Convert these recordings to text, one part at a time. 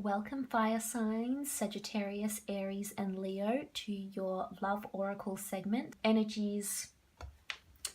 Welcome fire signs, Sagittarius, Aries and Leo, to your love oracle segment. Energies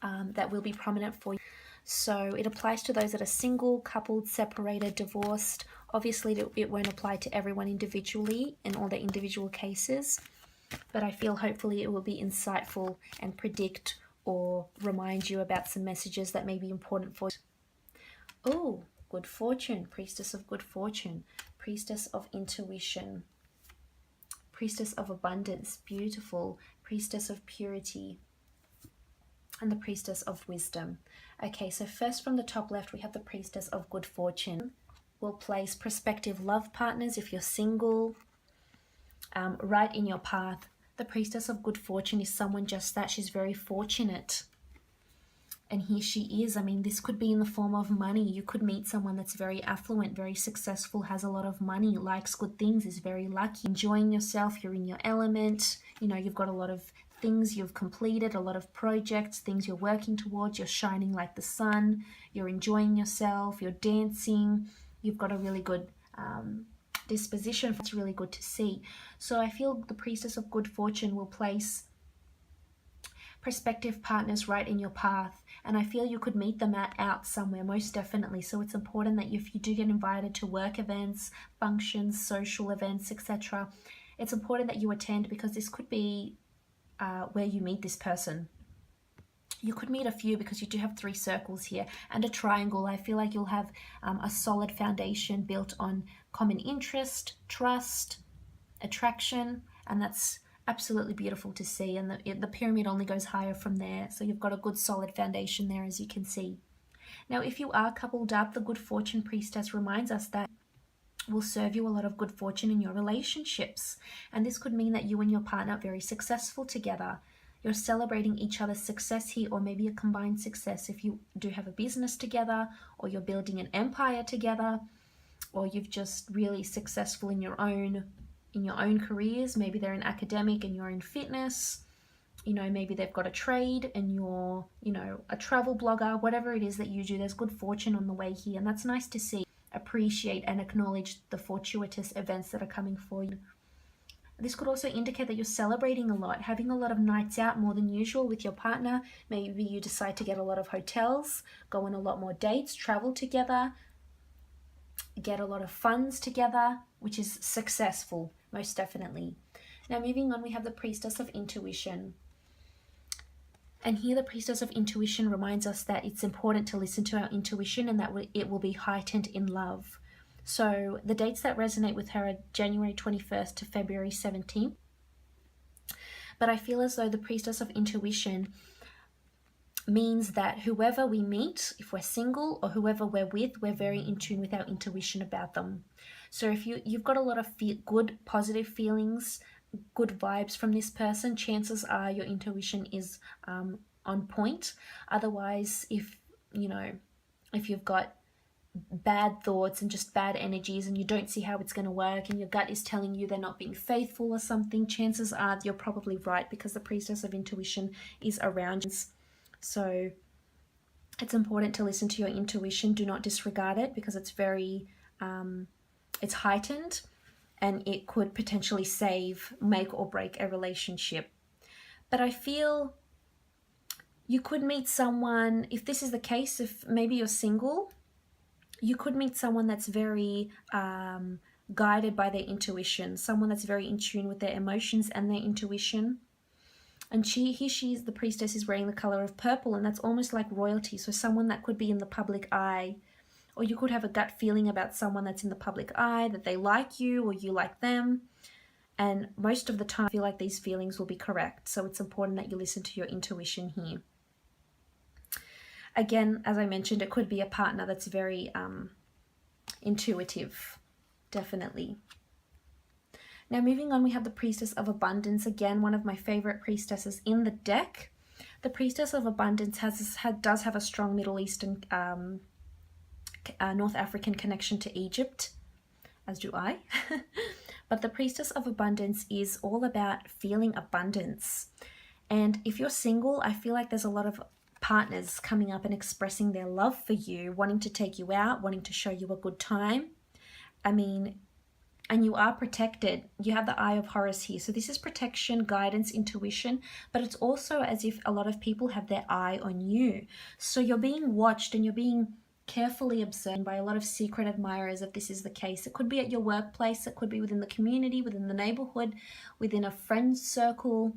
that will be prominent for you. So it applies to those that are single, coupled, separated, divorced. Obviously it won't apply to everyone individually in all their individual cases, but I feel hopefully it will be insightful and predict or remind you about some messages that may be important for you. Oh, good fortune, Priestess of good fortune, Priestess of intuition, Priestess of abundance, beautiful, Priestess of purity, and the Priestess of wisdom. Okay, so first from the top left we have the Priestess of good fortune. We'll place prospective love partners if you're single right in your path. The Priestess of good fortune is someone just that. She's very fortunate. And here she is. I mean, this could be in the form of money. You could meet someone that's very affluent, very successful, has a lot of money, likes good things, is very lucky, enjoying yourself, you're in your element. You know, you've got a lot of things you've completed, a lot of projects, things you're working towards, you're shining like the sun, you're enjoying yourself, you're dancing, you've got a really good disposition. It's really good to see. So I feel the Priestess of good fortune will place prospective partners right in your path, and I feel you could meet them out somewhere, most definitely. So it's important that if you do get invited to work events, functions, social events, etc., it's important that you attend, because this could be where you meet this person. You could meet a few, because you do have 3 circles here and a triangle. I feel like you'll have a solid foundation built on common interest, trust, attraction, and that's absolutely beautiful to see. And the pyramid only goes higher from there, so you've got a good solid foundation there, as you can see. Now, if you are coupled up, the good fortune priestess reminds us that will serve you a lot of good fortune in your relationships, and this could mean that you and your partner are very successful together. You're celebrating each other's success here, or maybe a combined success if you do have a business together, or you're building an empire together, or you've just really successful in your own careers. Maybe they're in academic and you're in fitness. You know, maybe they've got a trade and you're, you know, a travel blogger. Whatever it is that you do, there's good fortune on the way here, and that's nice to see. Appreciate and acknowledge the fortuitous events that are coming for you. This could also indicate that you're celebrating a lot, having a lot of nights out more than usual with your partner. Maybe you decide to get a lot of hotels, go on a lot more dates, travel together, get a lot of funds together, which is successful, most definitely. Now, moving on, we have the Priestess of intuition. And here the Priestess of intuition reminds us that it's important to listen to our intuition, and that it will be heightened in love. So the dates that resonate with her are January 21st to February 17th. But I feel as though the Priestess of intuition means that whoever we meet, if we're single or whoever we're with, we're very in tune with our intuition about them. So if you've got a lot of good, positive feelings, good vibes from this person, chances are your intuition is on point. Otherwise, if you've got bad thoughts and just bad energies and you don't see how it's going to work, and your gut is telling you they're not being faithful or something, chances are you're probably right, because the Priestess of intuition is around you. So it's important to listen to your intuition. Do not disregard it, because it's very it's heightened, and it could potentially make or break a relationship. But I feel you could meet someone, if this is the case, if maybe you're single, you could meet someone that's very guided by their intuition, someone that's very in tune with their emotions and their intuition. And the priestess is wearing the color of purple, and that's almost like royalty. So someone that could be in the public eye, or you could have a gut feeling about someone that's in the public eye, that they like you or you like them. And most of the time, I feel like these feelings will be correct. So it's important that you listen to your intuition here. Again, as I mentioned, it could be a partner that's very intuitive, definitely. Now, moving on, we have the Priestess of Abundance. Again, one of my favorite priestesses in the deck. The Priestess of Abundance does have a strong Middle Eastern, North African connection to Egypt, as do I. But the Priestess of Abundance is all about feeling abundance. And if you're single, I feel like there's a lot of partners coming up and expressing their love for you, wanting to take you out, wanting to show you a good time. I mean, and you are protected. You have the Eye of Horus here. So this is protection, guidance, intuition, but it's also as if a lot of people have their eye on you. So you're being watched and you're being carefully observed by a lot of secret admirers if this is the case. It could be at your workplace, it could be within the community, within the neighborhood, within a friend circle.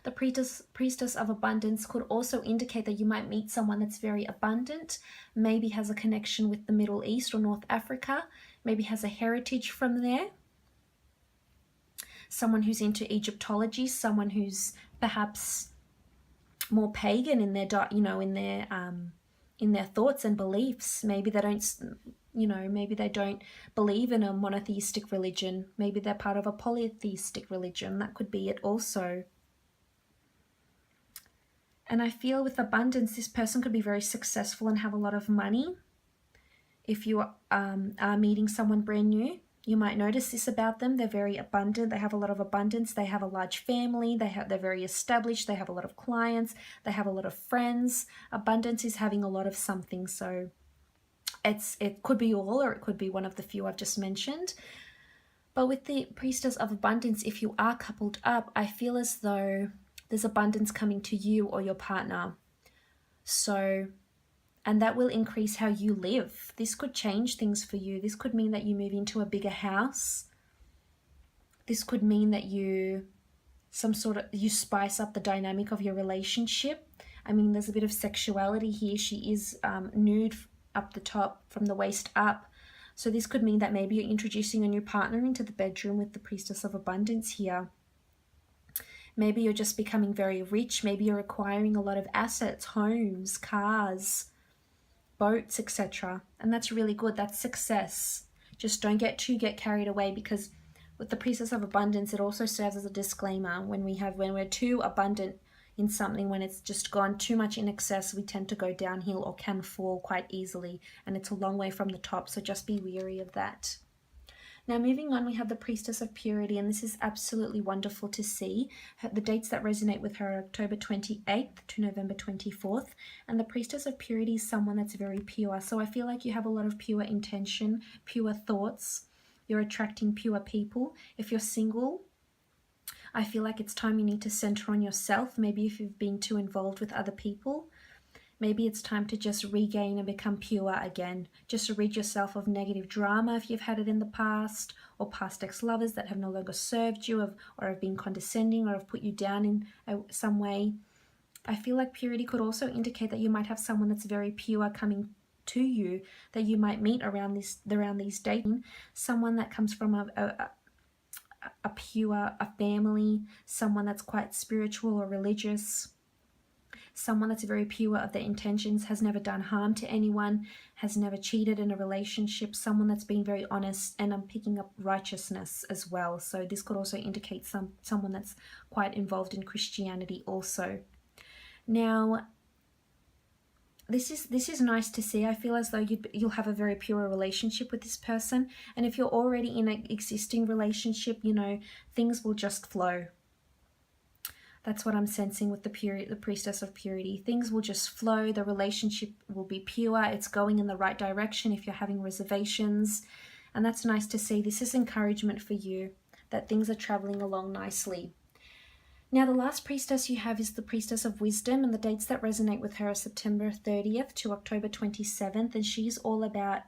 The priestess of abundance could also indicate that you might meet someone that's very abundant, maybe has a connection with the Middle East or North Africa, maybe has a heritage from there. Someone who's into Egyptology, someone who's perhaps more pagan in their, in their thoughts and beliefs. Maybe they don't, maybe they don't believe in a monotheistic religion. Maybe they're part of a polytheistic religion. That could be it also. And I feel with abundance, this person could be very successful and have a lot of money. If you are meeting someone brand new, you might notice this about them. They're very abundant. They have a lot of abundance. They have a large family. They're very established. They have a lot of clients. They have a lot of friends. Abundance is having a lot of something. So it could be all, or it could be one of the few I've just mentioned. But with the Priestess of Abundance, if you are coupled up, I feel as though there's abundance coming to you or your partner. So, and that will increase how you live. This could change things for you. This could mean that you move into a bigger house. This could mean that you spice up the dynamic of your relationship. I mean, there's a bit of sexuality here. She is nude up the top from the waist up. So this could mean that maybe you're introducing a new partner into the bedroom with the Priestess of Abundance here. Maybe you're just becoming very rich. Maybe you're acquiring a lot of assets, homes, cars, boats, etc. And that's really good. That's success. Just don't get carried away, because with the Priestess of Abundance, it also serves as a disclaimer. When we're too abundant in something, when it's just gone too much in excess, we tend to go downhill or can fall quite easily. And it's a long way from the top. So just be wary of that. Now, moving on, we have the Priestess of Purity, and this is absolutely wonderful to see. The dates that resonate with her are October 28th to November 24th, and the Priestess of Purity is someone that's very pure. So I feel like you have a lot of pure intention, pure thoughts. You're attracting pure people. If you're single, I feel like it's time you need to center on yourself. Maybe if you've been too involved with other people, maybe it's time to just regain and become pure again. Just rid yourself of negative drama if you've had it in the past, or past ex-lovers that have no longer served you, or have been condescending, or have put you down in some way. I feel like purity could also indicate that you might have someone that's very pure coming to you, that you might meet around these dating. Someone that comes from a family, someone that's quite spiritual or religious. Someone that's very pure of their intentions, has never done harm to anyone, has never cheated in a relationship, someone that's being very honest, and I'm picking up righteousness as well. So this could also indicate someone that's quite involved in Christianity also. Now, this is nice to see. I feel as though you'll have a very pure relationship with this person. And if you're already in an existing relationship, things will just flow. That's what I'm sensing with the Priestess of Purity. Things will just flow. The relationship will be pure. It's going in the right direction if you're having reservations. And that's nice to see. This is encouragement for you, that things are traveling along nicely. Now, the last priestess you have is the Priestess of Wisdom, and the dates that resonate with her are September 30th to October 27th. And she's all about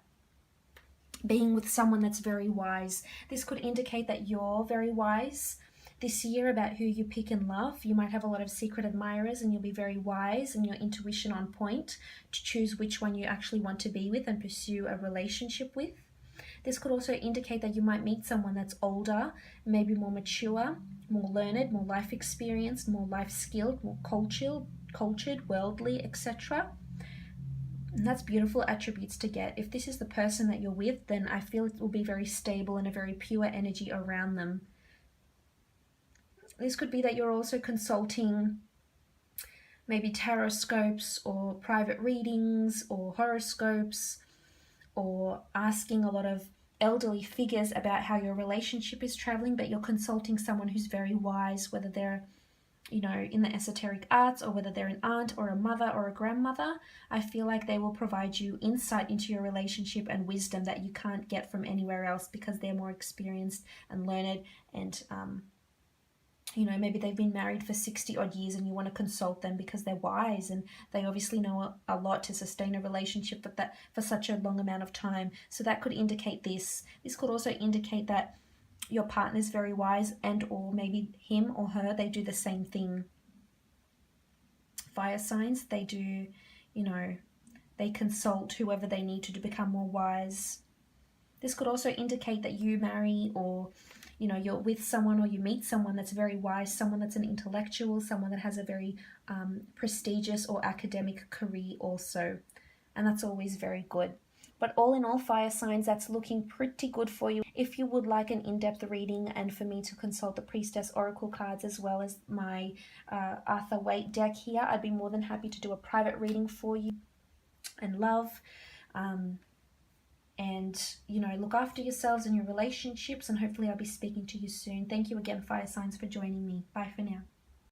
being with someone that's very wise. This could indicate that you're very wise this year about who you pick and love. You might have a lot of secret admirers, and you'll be very wise and your intuition on point to choose which one you actually want to be with and pursue a relationship with. This could also indicate that you might meet someone that's older, maybe more mature, more learned, more life experienced, more life skilled, more cultured, worldly, etc. And that's beautiful attributes to get. If this is the person that you're with, then I feel it will be very stable and a very pure energy around them. This could be that you're also consulting maybe tarot scopes or private readings or horoscopes, or asking a lot of elderly figures about how your relationship is traveling, but you're consulting someone who's very wise, whether they're you know, in the esoteric arts, or whether they're an aunt or a mother or a grandmother, I feel like they will provide you insight into your relationship and wisdom that you can't get from anywhere else, because they're more experienced and learned, and you know, maybe they've been married for 60 odd years and you want to consult them because they're wise and they obviously know a lot to sustain a relationship for such a long amount of time. So that could indicate this. This could also indicate that your partner's very wise, and or maybe him or her, they do the same thing. Fire signs, they do, you know, they consult whoever they need to become more wise. This could also indicate that you marry, or you know, you're with someone or you meet someone that's very wise, someone that's an intellectual, someone that has a very prestigious or academic career also. And that's always very good. But all in all, fire signs, that's looking pretty good for you. If you would like an in-depth reading and for me to consult the Priestess Oracle cards as well as my Arthur Waite deck here, I'd be more than happy to do a private reading for you. And love. And, you know, look after yourselves and your relationships, and hopefully I'll be speaking to you soon. Thank you again, fire signs, for joining me. Bye for now.